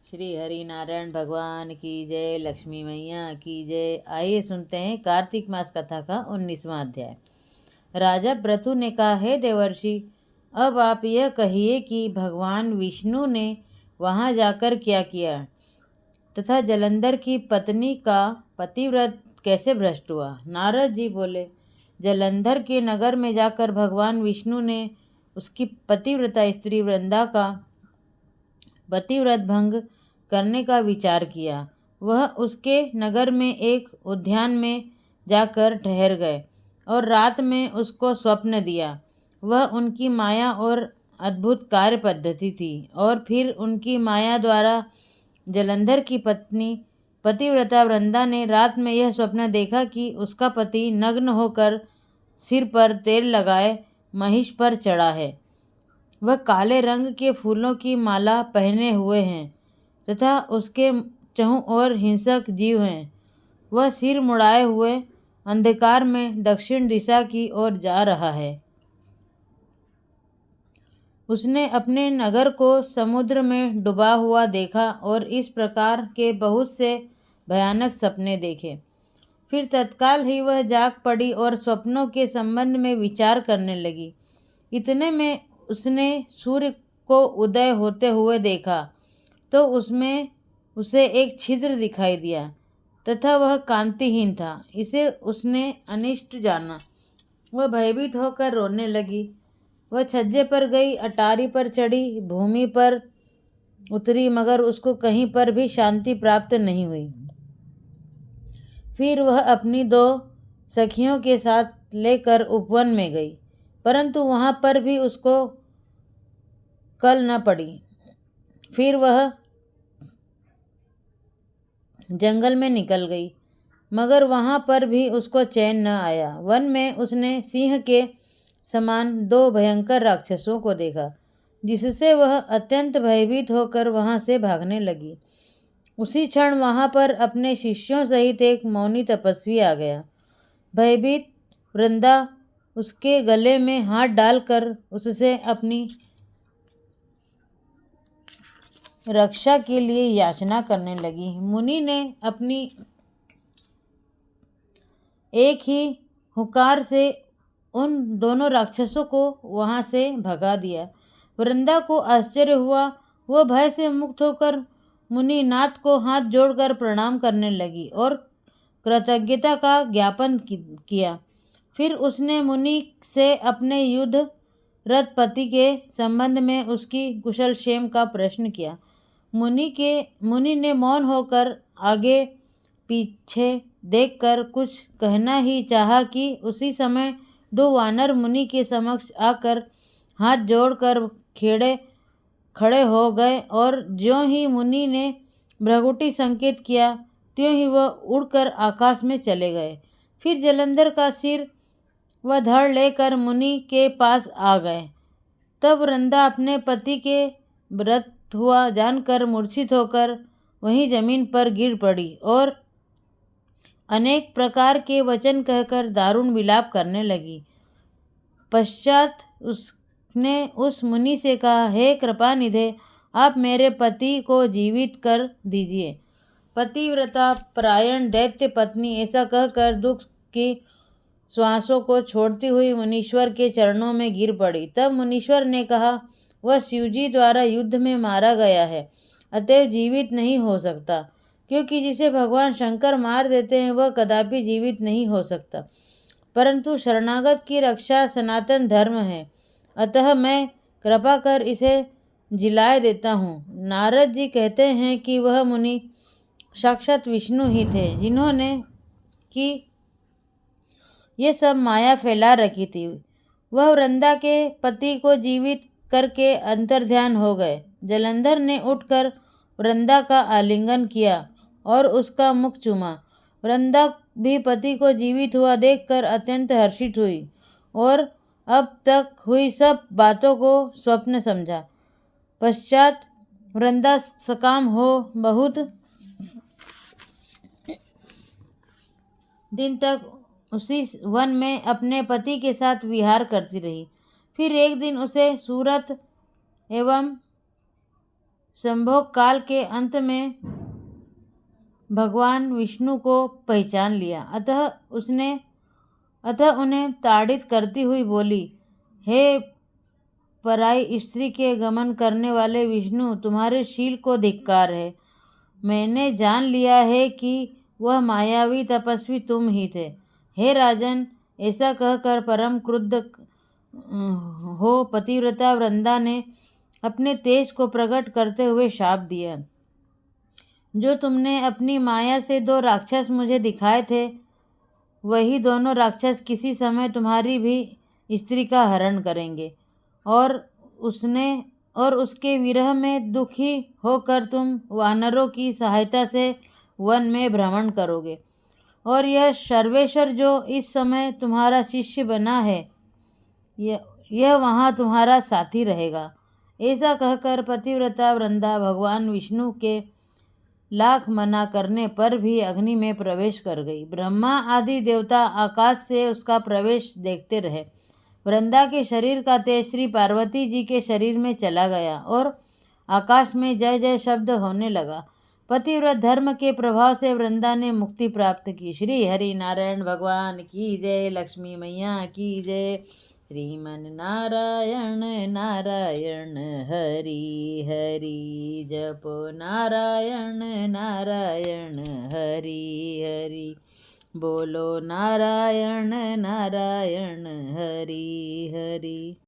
श्री हरि नारायण भगवान की जय, लक्ष्मी मैया की जय। आइए सुनते हैं कार्तिक मास कथा का 19वां अध्याय। राजा पृथु ने कहा, हे देवर्षि, अब आप यह कहिए कि भगवान विष्णु ने वहाँ जाकर क्या किया तथा जलंधर की पत्नी का पतिव्रत कैसे भ्रष्ट हुआ। नारद जी बोले, जलंधर के नगर में जाकर भगवान विष्णु ने उसकी पतिव्रता स्त्री वृंदा का पतिव्रत भंग करने का विचार किया। वह उसके नगर में एक उद्यान में जाकर ठहर गए और रात में उसको स्वप्न दिया। वह उनकी माया और अद्भुत कार्य पद्धति थी। और फिर उनकी माया द्वारा जलंधर की पत्नी पतिव्रता वृंदा ने रात में यह स्वप्न देखा कि उसका पति नग्न होकर सिर पर तेल लगाए महिष पर चढ़ा है। वह काले रंग के फूलों की माला पहने हुए हैं तथा उसके चहुं ओर हिंसक जीव हैं। वह सिर मुड़ाए हुए अंधकार में दक्षिण दिशा की ओर जा रहा है। उसने अपने नगर को समुद्र में डूबा हुआ देखा और इस प्रकार के बहुत से भयानक सपने देखे। फिर तत्काल ही वह जाग पड़ी और स्वप्नों के संबंध में विचार करने लगी। इतने में उसने सूर्य को उदय होते हुए देखा तो उसमें उसे एक छिद्र दिखाई दिया तथा वह कांतिहीन था। इसे उसने अनिष्ट जाना। वह भयभीत होकर रोने लगी। वह छज्जे पर गई, अटारी पर चढ़ी, भूमि पर उतरी, मगर उसको कहीं पर भी शांति प्राप्त नहीं हुई। फिर वह अपनी 2 सखियों के साथ लेकर उपवन में गई, परंतु वहाँ पर भी उसको कल न पड़ी। फिर वह जंगल में निकल गई, मगर वहाँ पर भी उसको चैन न आया। वन में उसने सिंह के समान 2 भयंकर राक्षसों को देखा, जिससे वह अत्यंत भयभीत होकर वहाँ से भागने लगी। उसी क्षण वहाँ पर अपने शिष्यों सहित एक मौनी तपस्वी आ गया। भयभीत वृंदा उसके गले में हाथ डालकर उससे अपनी रक्षा के लिए याचना करने लगी। मुनि ने अपनी एक ही हुकार से उन दोनों राक्षसों को वहां से भगा दिया। वृंदा को आश्चर्य हुआ। वह भय से मुक्त होकर मुनिनाथ को हाथ जोड़कर प्रणाम करने लगी और कृतज्ञता का ज्ञापन किया। फिर उसने मुनि से अपने युद्ध रथ पति के संबंध में उसकी कुशल क्षेम का प्रश्न किया। मुनि ने मौन होकर आगे पीछे देखकर कुछ कहना ही चाहा कि उसी समय 2 वानर मुनि के समक्ष आकर हाथ जोड़कर खड़े हो गए और ज्यों ही मुनि ने भ्रगुटी संकेत किया त्यों ही वह उड़कर आकाश में चले गए। फिर जलंधर का सिर वह धड़ लेकर मुनि के पास आ गए। तब वृंदा अपने पति के व्रत हुआ जानकर मूर्छित होकर वहीं जमीन पर गिर पड़ी और अनेक प्रकार के वचन कहकर दारुण विलाप करने लगी। पश्चात उसने उस मुनि से कहा, हे कृपानिधे, आप मेरे पति को जीवित कर दीजिए। पतिव्रता परायण दैत्य पत्नी ऐसा कहकर दुख की श्वासों को छोड़ती हुई मुनीश्वर के चरणों में गिर पड़ी। तब मुनीश्वर ने कहा, वह शिवजी द्वारा युद्ध में मारा गया है, अतएव जीवित नहीं हो सकता, क्योंकि जिसे भगवान शंकर मार देते हैं वह कदापि जीवित नहीं हो सकता। परंतु शरणागत की रक्षा सनातन धर्म है, अतः मैं कृपा कर इसे जिलाए देता हूँ। नारद जी कहते हैं कि वह मुनि साक्षात विष्णु ही थे, जिन्होंने कि ये सब माया फैला रखी थी। वह वृंदा के पति को जीवित करके अंतर्ध्यान हो गए। जलंधर ने उठकर वृंदा का आलिंगन किया और उसका मुख चूमा। वृंदा भी पति को जीवित हुआ देखकर अत्यंत हर्षित हुई और अब तक हुई सब बातों को स्वप्न समझा। पश्चात वृंदा सकाम हो बहुत दिन तक उसी वन में अपने पति के साथ विहार करती रही। फिर एक दिन उसे सूरत एवं संभोग काल के अंत में भगवान विष्णु को पहचान लिया। अतः उन्हें ताड़ित करती हुई बोली, हे पराई स्त्री के गमन करने वाले विष्णु, तुम्हारे शील को धिक्कार है। मैंने जान लिया है कि वह मायावी तपस्वी तुम ही थे। हे राजन, ऐसा कहकर परम क्रुद्ध हो पतिव्रता वृंदा ने अपने तेज को प्रकट करते हुए शाप दिया। जो तुमने अपनी माया से 2 राक्षस मुझे दिखाए थे, वही दोनों राक्षस किसी समय तुम्हारी भी स्त्री का हरण करेंगे और उसके विरह में दुखी होकर तुम वानरों की सहायता से वन में भ्रमण करोगे और यह सर्वेश्वर जो इस समय तुम्हारा शिष्य बना है, यह वहाँ तुम्हारा साथी रहेगा। ऐसा कहकर पतिव्रता वृंदा भगवान विष्णु के लाख मना करने पर भी अग्नि में प्रवेश कर गई। ब्रह्मा आदि देवता आकाश से उसका प्रवेश देखते रहे। वृंदा के शरीर का तेज श्री पार्वती जी के शरीर में चला गया और आकाश में जय जय शब्द होने लगा। पतिव्रत धर्म के प्रभाव से वृंदा ने मुक्ति प्राप्त की। श्री हरि नारायण भगवान की जय। लक्ष्मी मैया की जय। श्रीमन नारायण नारायण हरि हरि जपो नारायण नारायण हरि हरि बोलो नारायण नारायण हरि हरि।